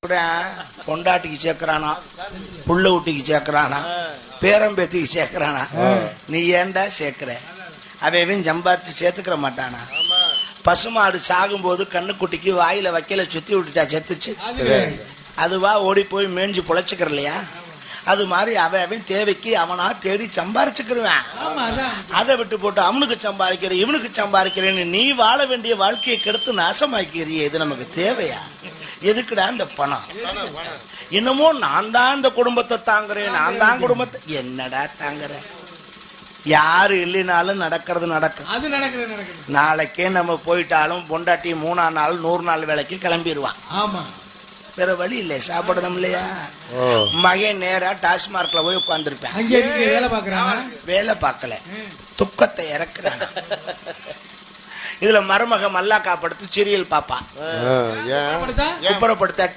கூட பொண்டாட்டிக்கு சேர்க்கிறானா, புள்ள ஊட்டிக்கு சேர்க்கிறானா, பேரம்பேத்திக்கு சேர்க்கிறானா? நீ ஏன்டா சேர்க்கிற? அவன் சம்பாரிச்சு சேர்த்துக்கிற மாட்டானா? பசுமாடு சாகும்போது கண்ணுக்குட்டிக்கு வாயில வைக்கல சுத்தி விட்டுட்டா செத்துச்சு, அதுவா ஓடி போய் மேய்ஞ்சு பொழைச்சுக்கிற இல்லையா? அது மாதிரி அவன் தேவைக்கு அவனா தேடி சம்பாரிச்சுக்கிருவேன். அதை விட்டு போட்டு அவனுக்கு சம்பாதிக்கிற இவனுக்கு சம்பாதிக்கிறேன்னு நீ வாழ வேண்டிய வாழ்க்கையை கெடுத்து நாசமாக்கிறியே. இது நமக்கு தேவையா? எதுக்குடா இந்த பணம்? என்னமோ நான் தான் இந்த குடும்பத்தை தாங்குறேன், நான் தான் குடும்பத்தை. என்னடா தாங்குற? யாரு இல்லைனாலும் நடக்கிறது நடக்கும். நாளைக்கே நம்ம போயிட்டாலும் பொண்டாட்டி 3 நாள் 100 நாள் வேலைக்கு கிளம்பிடுவான். வேற வழி இல்லை, சாப்பிடணும் இல்லையா? மகன் நேரா டாஸ்மார்க்ல போய் உட்கார்ந்துருப்பேன். வேலை பார்க்கல, துக்கத்தை இறக்குறான். இதுல மருமக மல்லாக்கா படுத்து சீரியல் பாப்பா, குப்புறப்படுத்தா